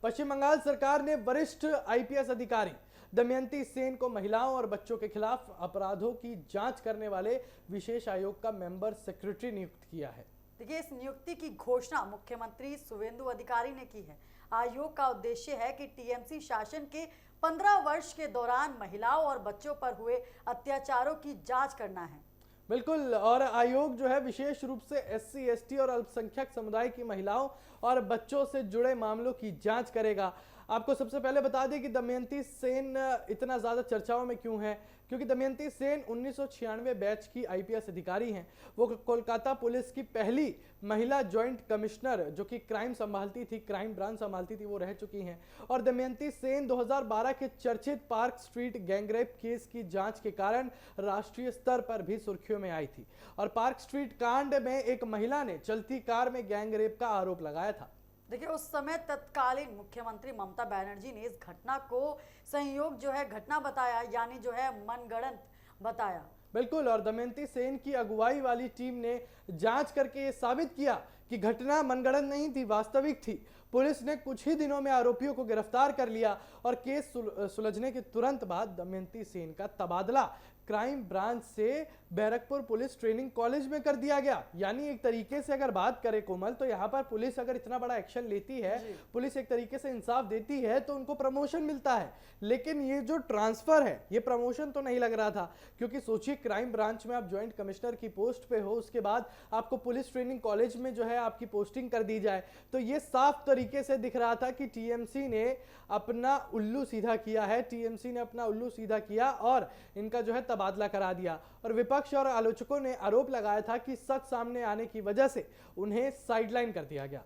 पश्चिम बंगाल सरकार ने वरिष्ठ आईपीएस अधिकारी दमयंती सेन को महिलाओं और बच्चों के खिलाफ अपराधों की जांच करने वाले विशेष आयोग का मेंबर सेक्रेटरी नियुक्त किया है। देखिए, इस नियुक्ति की घोषणा मुख्यमंत्री शुवेंदु अधिकारी ने की है। आयोग का उद्देश्य है कि टीएमसी शासन के 15 वर्ष के दौरान महिलाओं और बच्चों पर हुए अत्याचारों की जांच करना है। बिल्कुल, और आयोग जो है विशेष रूप से एससी, एसटी और अल्पसंख्यक समुदाय की महिलाओं और बच्चों से जुड़े मामलों की जांच करेगा। आपको सबसे पहले बता दें कि दमयंती सेन इतना ज्यादा चर्चाओं में क्यों है, क्योंकि दमयंती सेन 1996 बैच की आईपीएस अधिकारी हैं। वो कोलकाता पुलिस की पहली महिला जॉइंट कमिश्नर जो कि क्राइम संभालती थी, क्राइम ब्रांच संभालती थी, वो रह चुकी हैं। और दमयंती सेन 2012 के चर्चित पार्क स्ट्रीट गैंगरेप केस की जांच के कारण राष्ट्रीय स्तर पर भी सुर्खियों में आई थी। और पार्क स्ट्रीट कांड में एक महिला ने चलती कार में गैंगरेप का आरोप लगाया था। देखिए, उस समय तत्कालीन मुख्यमंत्री ममता बनर्जी ने इस घटना को संयोग जो है घटना बताया, यानी जो है मनगढ़ंत बताया। बिल्कुल, और दमयंती सेन की अगुवाई वाली टीम ने जांच करके ये साबित किया कि घटना मनगढ़ंत नहीं थी, वास्तविक थी। पुलिस ने कुछ ही दिनों में आरोपियों को गिरफ्तार कर लिया और केस सुलझने के तुरंत बाद दमयंती सेन का तबादला क्राइम ब्रांच से बैरकपुर पुलिस ट्रेनिंग कॉलेज में कर दिया गया। यानी एक तरीके से अगर बात करें कोमल, तो यहाँ पर पुलिस अगर इतना बड़ा एक्शन लेती है, पुलिस एक तरीके से इंसाफ देती है, तो उनको प्रमोशन मिलता है। लेकिन ये जो ट्रांसफर है, ये प्रमोशन तो नहीं लग रहा था, क्योंकि सोचिए क्राइम ब्रांच में आप ज्वाइंट कमिश्नर की पोस्ट पे हो, उसके बाद आपको पुलिस ट्रेनिंग कॉलेज में जो है आपकी पोस्टिंग कर दी जाए, तो ये साफ तरीके से दिख रहा था कि टीएमसी ने अपना उल्लू सीधा किया है। टीएमसी ने अपना उल्लू सीधा किया और इनका जो है तबादला करा दिया। और विपक्ष और आलोचकों ने आरोप लगाया था कि सच सामने आने की वजह से उन्हें साइडलाइन कर दिया गया।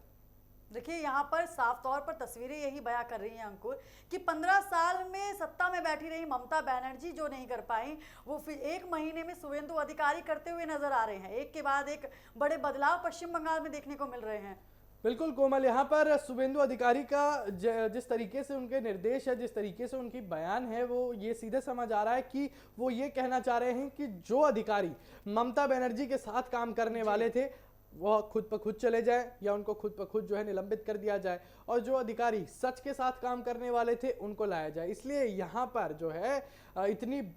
देखिए, यहाँ पर साफ तौर पर तस्वीरें यही बयां कर रही हैं अंकुर कि 15 साल में सत्ता में बैठी रही ममता बनर्जी जो नहीं कर पाई, वो फिर 1 महीने में शुवेंदु अधिकारी करते हुए नजर आ रहे हैं। एक के बाद एक बड़े बदलाव पश्चिम बंगाल में देखने को मिल रहे हैं। बिल्कुल कोमल, यहाँ पर शुवेंदु अधिकारी का जिस तरीके से उनके निर्देश है, जिस तरीके से उनकी बयान है, वो ये सीधे समझ आ रहा है कि वो ये कहना चाह रहे हैं कि जो अधिकारी ममता बनर्जी के साथ काम करने वाले थे वो खुद पर खुद चले जाए या उनको खुद पर खुद जो है निलंबित कर दिया जाए, और जो अधिकारी सच के साथ काम करने वाले थे उनको लाया जाए। इसलिए यहाँ पर जो है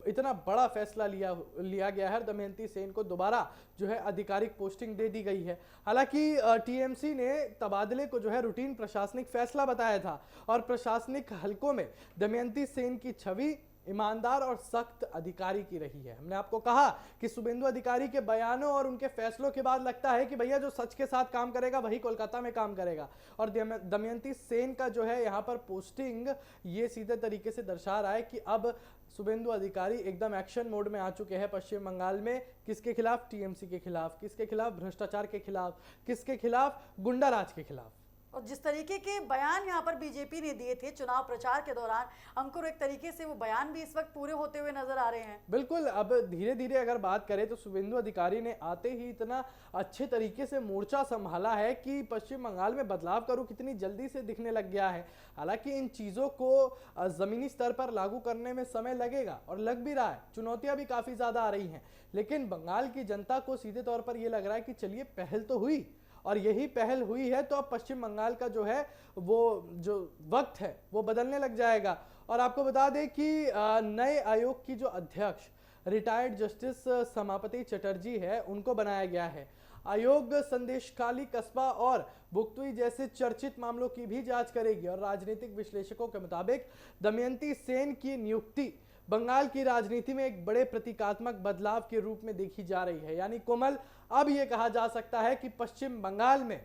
इतना बड़ा फैसला लिया गया है। दमयंती सेन को दोबारा जो है आधिकारिक पोस्टिंग दे दी गई है। हालांकि टीएमसी ने तबादले को जो है रूटीन प्रशासनिक फैसला बताया था और प्रशासनिक हलकों में दमयंती सेन की छवि ईमानदार और सख्त अधिकारी की रही है। हमने आपको कहा कि शुवेंदु अधिकारी के बयानों और उनके फैसलों के बाद लगता है कि भैया जो सच के साथ काम करेगा वही कोलकाता में काम करेगा। और दमयंती सेन का जो है यहाँ पर पोस्टिंग ये सीधे तरीके से दर्शा रहा है कि अब शुवेंदु अधिकारी एकदम एक्शन मोड में आ चुके हैं पश्चिम बंगाल में। किसके खिलाफ? टीएमसी के खिलाफ। किसके खिलाफ? भ्रष्टाचार के खिलाफ। किसके खिलाफ? गुंडा राज के खिलाफ। और जिस तरीके के बयान यहाँ पर बीजेपी ने दिए थे चुनाव प्रचार के दौरान अंकुर, एक तरीके से वो बयान भी इस वक्त पूरे होते हुए नजर आ रहे हैं। बिल्कुल, अब धीरे धीरे अगर बात करें तो शुवेंदु अधिकारी ने आते ही इतना अच्छे तरीके से मोर्चा संभाला है कि पश्चिम बंगाल में बदलाव का रुख कितनी जल्दी से दिखने लग गया है। हालांकि इन चीजों को जमीनी स्तर पर लागू करने में समय लगेगा और लग भी रहा है, चुनौतियां भी काफी ज्यादा आ रही हैं, लेकिन बंगाल की जनता को सीधे तौर पर यह लग रहा है कि चलिए पहल तो हुई, और यही पहल हुई है तो अब पश्चिम बंगाल का जो है वो जो वक्त है वो बदलने लग जाएगा। और आपको बता दें कि नए आयोग की जो अध्यक्ष रिटायर्ड जस्टिस समापति चटर्जी है उनको बनाया गया है। आयोग संदेशखाली, कस्बा और बुक्तुई जैसे चर्चित मामलों की भी जांच करेगी। और राजनीतिक विश्लेषकों के मुताबिक दमयंती सेन की नियुक्ति बंगाल की राजनीति में एक बड़े प्रतीकात्मक बदलाव के रूप में देखी जा रही है। यानी कोमल, अब यह कहा जा सकता है कि पश्चिम बंगाल में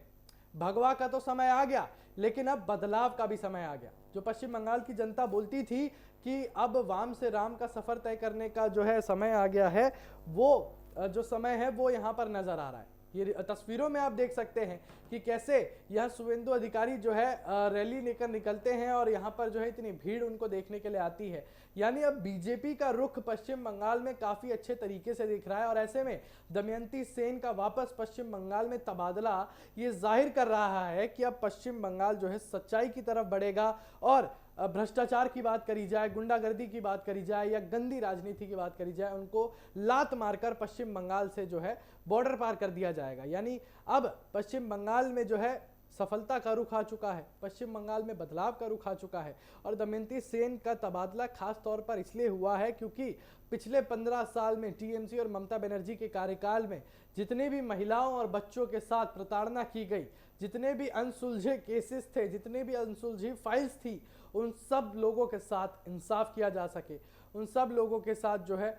भगवा का तो समय आ गया, लेकिन अब बदलाव का भी समय आ गया। जो पश्चिम बंगाल की जनता बोलती थी कि अब वाम से राम का सफर तय करने का जो है समय आ गया है, वो जो समय है वो यहाँ पर नजर आ रहा है। ये तस्वीरों में आप देख सकते हैं कि कैसे यह शुवेंदु अधिकारी जो है रैली लेकर निकलते हैं और यहाँ पर जो है इतनी भीड़ उनको देखने के लिए आती है। यानी अब बीजेपी का रुख पश्चिम बंगाल में काफी अच्छे तरीके से दिख रहा है, और ऐसे में दमयंती सेन का वापस पश्चिम बंगाल में तबादला ये जाहिर कर रहा है कि अब पश्चिम बंगाल जो है सच्चाई की तरफ बढ़ेगा। और भ्रष्टाचार की बात करी जाए, गुंडागर्दी की बात करी जाए या गंदी राजनीति की बात करी जाए, उनको लात मारकर पश्चिम बंगाल से जो है बॉर्डर पार कर दिया जाएगा। यानी अब पश्चिम बंगाल में जो है सफलता का रुख आ चुका है, पश्चिम बंगाल में बदलाव का रुख आ चुका है। और दमयंती सेन का तबादला खास तौर पर इसलिए हुआ है क्योंकि पिछले 15 साल में टीएमसी और ममता बनर्जी के कार्यकाल में जितने भी महिलाओं और बच्चों के साथ प्रताड़ना की गई, जितने भी अनसुलझे केसेस थे, जितने भी अनसुलझी फाइल्स थी, उन सब लोगों के साथ इंसाफ किया जा सके, उन सब लोगों के साथ जो है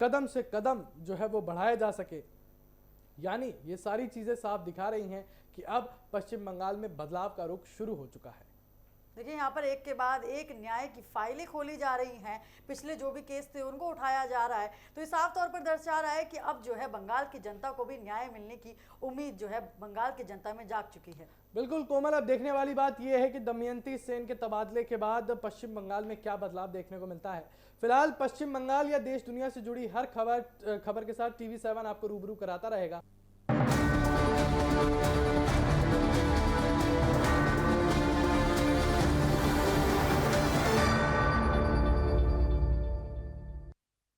कदम से कदम जो है वो बढ़ाया जा सके। यानी ये सारी चीजें साफ दिखा रही हैं कि अब पश्चिम बंगाल में बदलाव का रुख शुरू हो चुका है। देखिए यहाँ पर एक के बाद एक न्याय की फाइलें खोली जा रही हैं, पिछले जो भी केस थे उनको उठाया जा रहा है। तो ये साफ तौर पर दर्शा रहा है कि अब जो है बंगाल की जनता को भी न्याय मिलने की उम्मीद जो है बंगाल की जनता में जाग चुकी है। बिल्कुल कोमल, अब देखने वाली बात यह है कि दमयंती सेन के तबादले के बाद पश्चिम बंगाल में क्या बदलाव देखने को मिलता है। फिलहाल पश्चिम बंगाल या देश दुनिया से जुड़ी हर खबर के साथ TV7 आपको रूबरू कराता रहेगा।